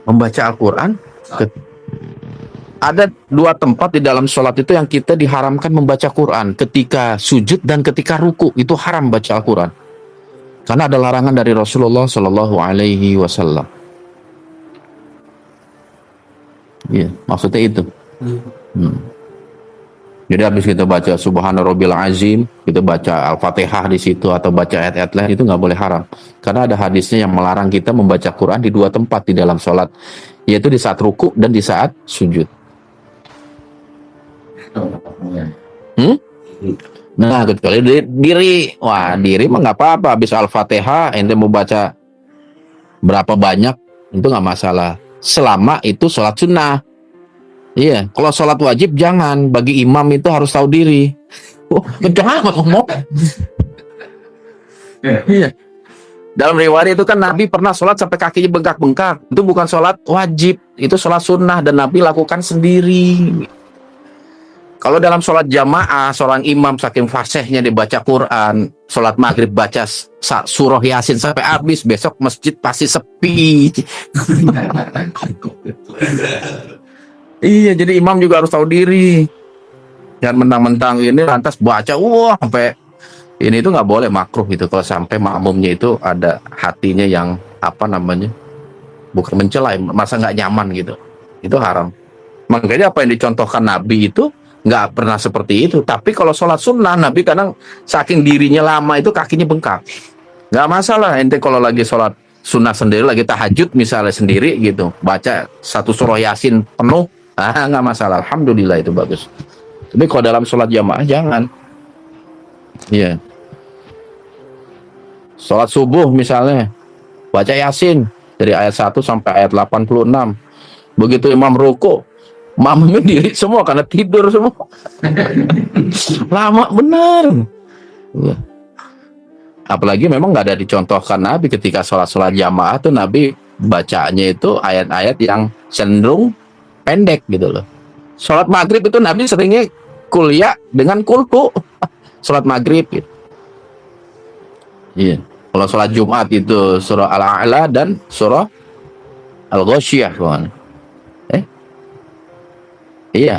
Membaca Al-Quran, ada dua tempat di dalam sholat itu yang kita diharamkan membaca Quran. Ketika sujud dan ketika ruku, itu haram baca Al-Quran. Karena ada larangan dari Rasulullah Shallallahu Alaihi Wasallam. Iya, maksudnya itu. Jadi habis kita baca Subhana Rabbil Azim, kita baca Al-Fatihah di situ atau baca ayat-ayat lain, itu nggak boleh haram. Karena ada hadisnya yang melarang kita membaca Quran di dua tempat di dalam sholat, yaitu di saat ruku dan di saat sujud. Nah, kecuali diri. Wah, diri mah nggak apa-apa. Habis Al-Fatihah, ente mau baca berapa banyak, itu nggak masalah. Selama itu sholat sunnah. Iya, kalau sholat wajib jangan. Bagi imam itu harus tahu diri. Oh, jangan ngomong. Iya. Dalam riwayat itu kan Nabi pernah sholat sampai kakinya bengkak-bengkak. Itu bukan sholat wajib, itu sholat sunnah dan Nabi lakukan sendiri. Kalau dalam sholat jamaah, seorang imam saking fasihnya dibaca Quran, sholat maghrib baca surah Yasin sampai habis, besok masjid pasti sepi. Iya, jadi imam juga harus tahu diri. Jangan mentang-mentang ini lantas baca, wah sampai ini itu nggak boleh, makruh itu kalau sampai makmumnya itu ada hatinya yang apa namanya, bukan mencela, masa nggak nyaman gitu, itu haram. Makanya apa yang dicontohkan Nabi itu nggak pernah seperti itu. Tapi kalau sholat sunnah, Nabi kadang saking dirinya lama itu kakinya bengkak. Nggak masalah, ente kalau lagi sholat sunnah sendiri, lagi tahajud misalnya sendiri gitu, baca satu surah Yasin penuh, nggak masalah, alhamdulillah itu bagus. Tapi kalau dalam sholat jamaah jangan. Iya. Sholat subuh misalnya, baca Yasin dari ayat 1 sampai ayat 86. Begitu imam ruku, mamanya diri semua karena tidur semua. Lama benar. Ya. Apalagi memang nggak ada dicontohkan Nabi ketika sholat jamaah tuh Nabi bacanya itu ayat-ayat yang cenderung pendek gitu loh. Sholat maghrib itu Nabi seringnya kuliah dengan kulku. Sholat maghrib gitu. Iya. Kalau sholat Jumat itu surah Al-A'la dan surah Al-Ghasyiyah. Iya, Al-Ghasyiyah.